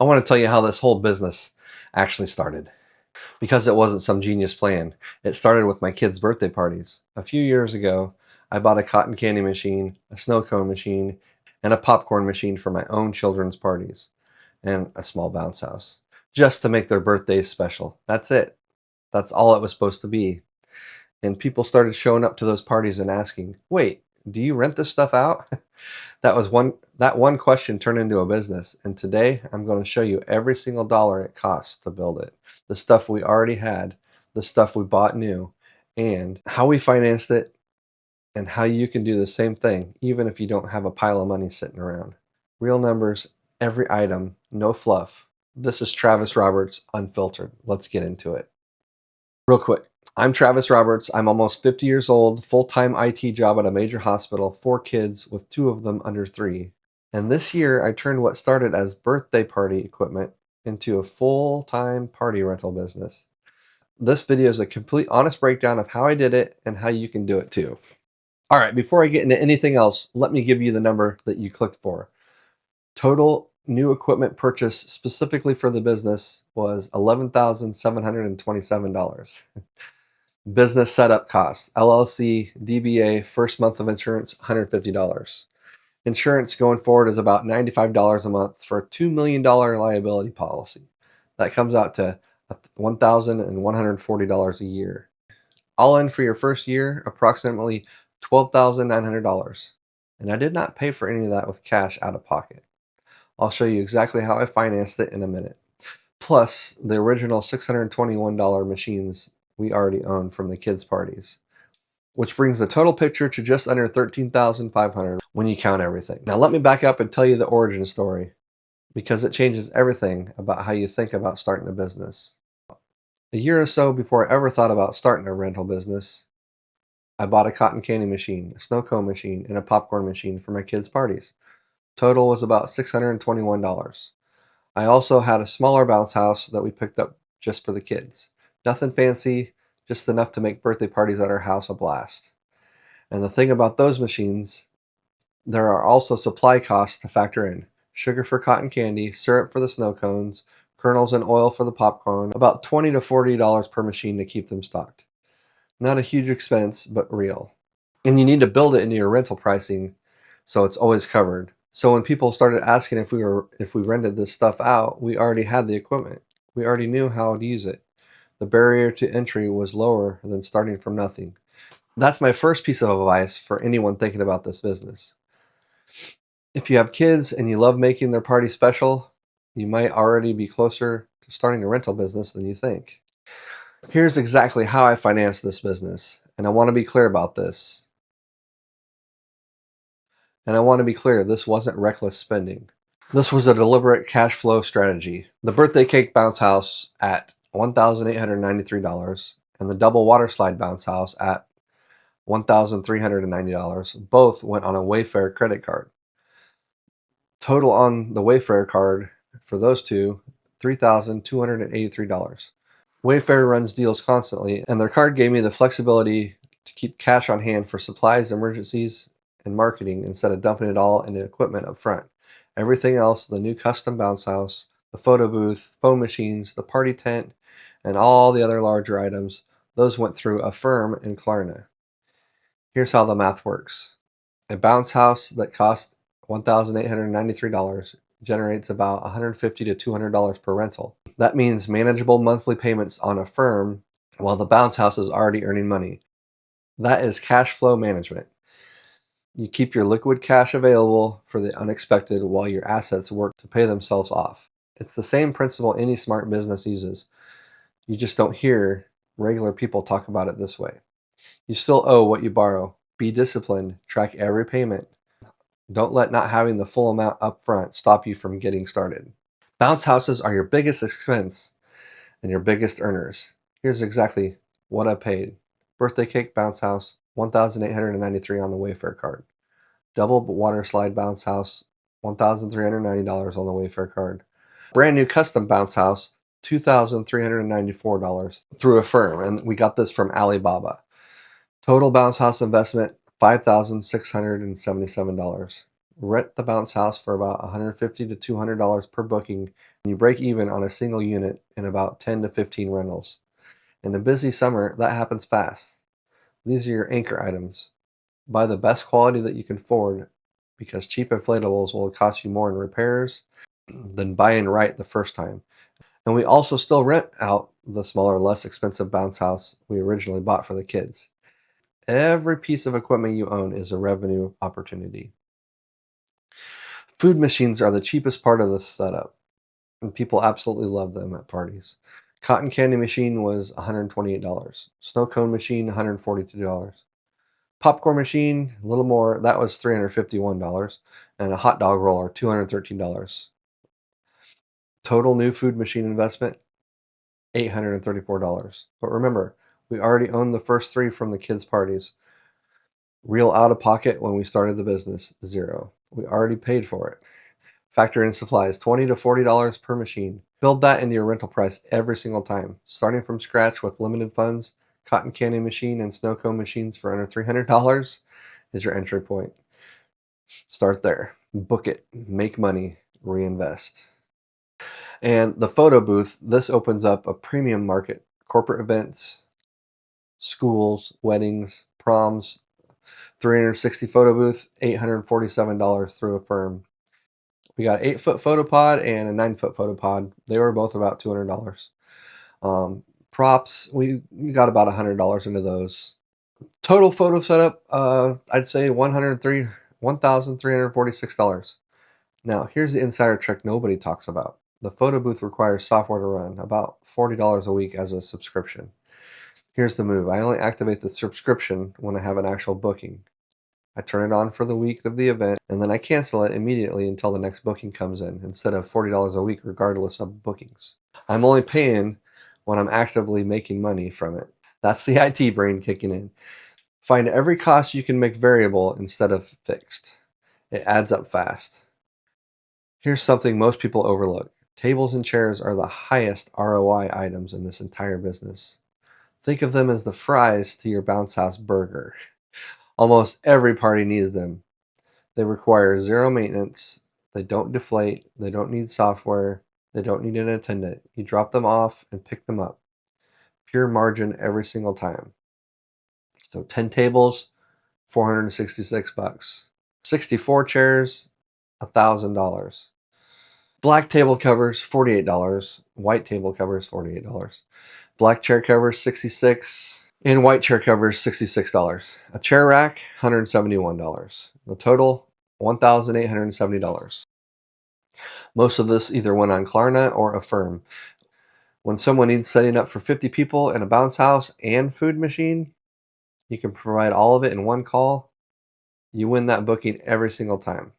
I want to tell you how this whole business actually started. Because it wasn't some genius plan. It started with my kids' birthday parties. A few years ago, I bought a cotton candy machine, a snow cone machine, and a popcorn machine for my own children's parties, and a small bounce house, just to make their birthdays special. That's it. That's all it was supposed to be. And people started showing up to those parties and asking, "Wait, do you rent this stuff out?" That one question turned into a business, and today I'm going to show you every single dollar it costs to build it, the stuff we already had, the stuff we bought new, and how we financed it, and how you can do the same thing even if you don't have a pile of money sitting around. Real numbers, every item, no fluff. This is Travis Roberts Unfiltered. Let's get into it. Real quick. I'm Travis Roberts. I'm almost 50 years old, full-time IT job at a major hospital, 4 kids with 2 of them under 3. And this year I turned what started as birthday party equipment into a full-time party rental business. This video is a complete honest breakdown of how I did it and how you can do it too. All right, before I get into anything else, let me give you the number that you clicked for. Total new equipment purchase specifically for the business was $11,727. Business setup costs, LLC, DBA, first month of insurance, $150. Insurance going forward is about $95 a month for a $2 million liability policy. That comes out to $1,140 a year. All in for your first year, approximately $12,900. And I did not pay for any of that with cash out of pocket. I'll show you exactly how I financed it in a minute. Plus the original $621 machines we already own from the kids' parties, which brings the total picture to just under $13,500 when you count everything. Now let me back up and tell you the origin story, because it changes everything about how you think about starting a business. A year or so before I ever thought about starting a rental business, I bought a cotton candy machine, a snow cone machine, and a popcorn machine for my kids' parties. Total was about $621. I also had a smaller bounce house that we picked up just for the kids. Nothing fancy, just enough to make birthday parties at our house a blast. And the thing about those machines, there are also supply costs to factor in. Sugar for cotton candy, syrup for the snow cones, kernels and oil for the popcorn, about $20 to $40 per machine to keep them stocked. Not a huge expense, but real. And you need to build it into your rental pricing so it's always covered. So when people started asking if we rented this stuff out, we already had the equipment. We already knew how to use it. The barrier to entry was lower than starting from nothing. That's my first piece of advice for anyone thinking about this business. If you have kids and you love making their party special, you might already be closer to starting a rental business than you think. Here's exactly how I financed this business, and I want to be clear about this. And I want to be clear, this wasn't reckless spending. This was a deliberate cash flow strategy. The birthday cake bounce house at $1,893 and the double water slide bounce house at $1,390 both went on a Wayfair credit card. Total on the Wayfair card for those two, $3,283. Wayfair runs deals constantly, and their card gave me the flexibility to keep cash on hand for supplies, emergencies, and marketing instead of dumping it all into equipment up front. Everything else, the new custom bounce house, the photo booth, foam machines, the party tent, and all the other larger items, those went through Affirm and Klarna. Here's how the math works. A bounce house that costs $1,893 generates about $150 to $200 per rental. That means manageable monthly payments on Affirm while the bounce house is already earning money. That is cash flow management. You keep your liquid cash available for the unexpected while your assets work to pay themselves off. It's the same principle any smart business uses. You just don't hear regular people talk about it this way. You still owe what you borrow. Be disciplined. Track every payment. Don't let not having the full amount up front stop you from getting started. Bounce houses are your biggest expense and your biggest earners. Here's exactly what I paid. Birthday cake bounce house, $1,893 on the Wayfair card. Double water slide bounce house, $1,390 on the Wayfair card. Brand new custom bounce house, $2,394 through Affirm, and we got this from Alibaba. Total bounce house investment, $5,677. Rent the bounce house for about $150 to $200 per booking, and you break even on a single unit in about 10 to 15 rentals. In a busy summer, that happens fast. These are your anchor items. Buy the best quality that you can afford, because cheap inflatables will cost you more in repairs than buying right the first time. And we also still rent out the smaller, less expensive bounce house we originally bought for the kids. Every piece of equipment you own is a revenue opportunity. Food machines are the cheapest part of the setup, and people absolutely love them at parties. Cotton candy machine was $128. Snow cone machine, $142. Popcorn machine, a little more, that was $351. And a hot dog roller, $213. Total new food machine investment, $834. But remember, we already owned the first three from the kids' parties. Real out of pocket when we started the business, $0. We already paid for it. Factor in supplies, $20 to $40 per machine. Build that into your rental price every single time. Starting from scratch with limited funds, cotton candy machine and snow cone machines for under $300 is your entry point. Start there. Book it. Make money. Reinvest. And the photo booth, this opens up a premium market. Corporate events, schools, weddings, proms, 360 photo booth, $847 through a firm. We got 8-foot photopod and a 9-foot photopod. They were both about $200. Props, we got about $100 into those. Total photo setup, I'd say $1,346. Now, here's the insider trick nobody talks about. The photo booth requires software to run, about $40 a week as a subscription. Here's the move. I only activate the subscription when I have an actual booking. I turn it on for the week of the event, and then I cancel it immediately until the next booking comes in, instead of $40 a week regardless of bookings. I'm only paying when I'm actively making money from it. That's the IT brain kicking in. Find every cost you can make variable instead of fixed. It adds up fast. Here's something most people overlook. Tables and chairs are the highest ROI items in this entire business. Think of them as the fries to your bounce house burger. Almost every party needs them. They require zero maintenance. They don't deflate. They don't need software. They don't need an attendant. You drop them off and pick them up. Pure margin every single time. So 10 tables, $466. 64 chairs, $1,000. Black table covers, $48. White table covers, $48. Black chair covers, $66. And white chair covers, $66. A chair rack, $171. The total, $1,870. Most of this either went on Klarna or Affirm. When someone needs setting up for 50 people in a bounce house and food machine, you can provide all of it in one call. You win that booking every single time.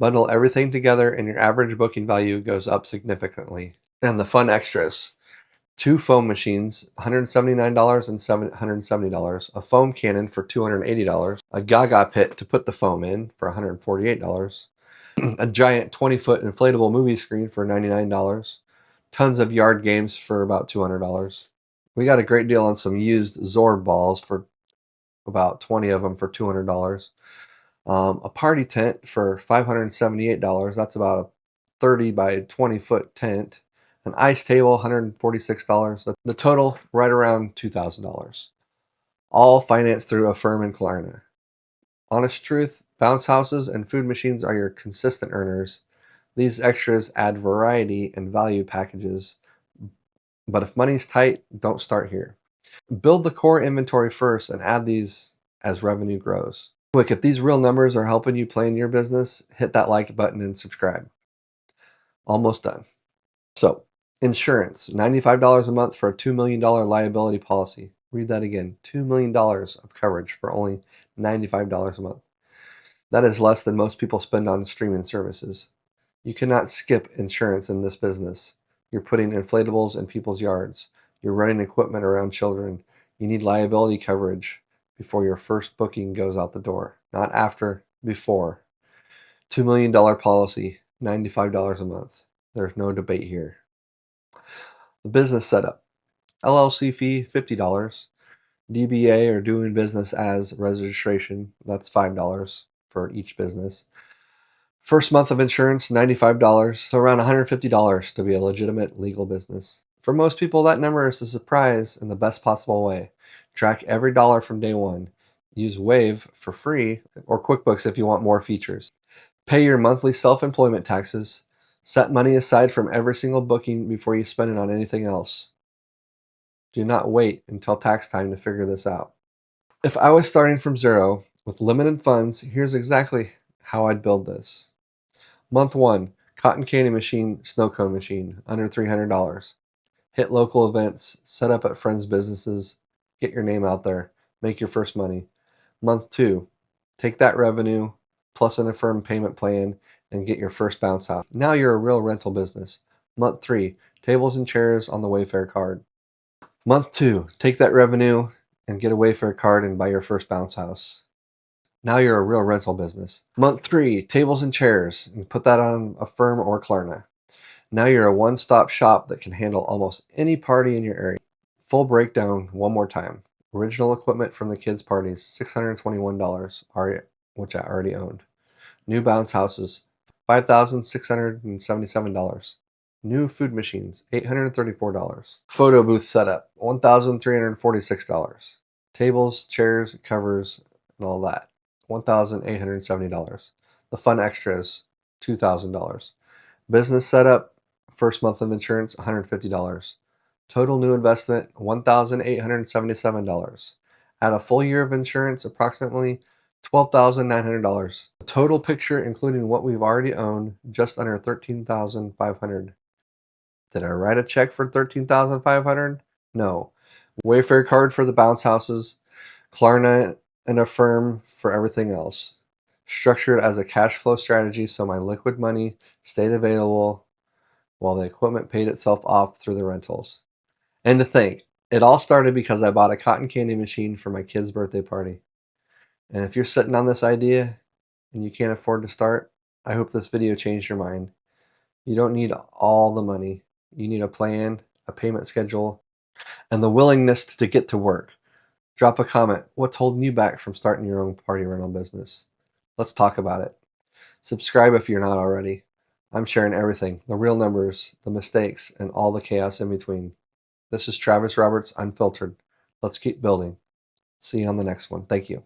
Bundle everything together and your average booking value goes up significantly. And the fun extras. 2 foam machines, $179 and $770. A foam cannon for $280. A Gaga pit to put the foam in for $148. A giant 20-foot inflatable movie screen for $99. Tons of yard games for about $200. We got a great deal on some used Zorb balls for about 20 of them for $200. A party tent for $578. That's about a 30 by 20 foot tent. An ice table, $146. The total, right around $2,000. All financed through Affirm and Klarna. Honest truth, bounce houses and food machines are your consistent earners. These extras add variety and value packages. But if money's tight, don't start here. Build the core inventory first and add these as revenue grows. Quick, if these real numbers are helping you plan your business, hit that like button and subscribe. Almost done. So, insurance, $95 a month for a $2 million liability policy. Read that again, $2 million of coverage for only $95 a month. That is less than most people spend on streaming services. You cannot skip insurance in this business. You're putting inflatables in people's yards. You're running equipment around children. You need liability coverage before your first booking goes out the door. Not after, before. $2 million policy, $95 a month. There's no debate here. The business setup. LLC fee, $50. DBA or doing business as registration, that's $5 for each business. First month of insurance, $95, so around $150 to be a legitimate legal business. For most people, that number is a surprise in the best possible way. Track every dollar from day one. Use Wave for free or QuickBooks if you want more features. Pay your monthly self-employment taxes. Set money aside from every single booking before you spend it on anything else. Do not wait until tax time to figure this out. If I was starting from zero with limited funds, here's exactly how I'd build this. Month 1, cotton candy machine, snow cone machine, under $300. Hit local events, set up at friends' businesses, get your name out there, make your first money. Month 2, take that revenue plus an affirmed payment plan and get your first bounce house. Now you're a real rental business. Month 3, tables and chairs on the Wayfair card. Month 2, take that revenue and get a Wayfair card and buy your first bounce house. Now you're a real rental business. Month 3, tables and chairs, and put that on Affirm or Klarna. Now you're a one-stop shop that can handle almost any party in your area. Full breakdown one more time. Original equipment from the kids' parties, $621, which I already owned. New bounce houses, $5,677. New food machines, $834. Photo booth setup, $1,346. Tables, chairs, covers, and all that, $1,870. The fun extras, $2,000. Business setup, first month of insurance, $150. Total new investment, $1,877. Add a full year of insurance, approximately $12,900. The total picture, including what we've already owned, just under $13,500. Did I write a check for $13,500? No. Wayfair card for the bounce houses, Klarna and Affirm for everything else. Structured as a cash flow strategy so my liquid money stayed available while the equipment paid itself off through the rentals. And to think, it all started because I bought a cotton candy machine for my kid's birthday party. And if you're sitting on this idea and you can't afford to start, I hope this video changed your mind. You don't need all the money. You need a plan, a payment schedule, and the willingness to get to work. Drop a comment. What's holding you back from starting your own party rental business? Let's talk about it. Subscribe if you're not already. I'm sharing everything, the real numbers, the mistakes, and all the chaos in between. This is Travis Roberts, Unfiltered. Let's keep building. See you on the next one. Thank you.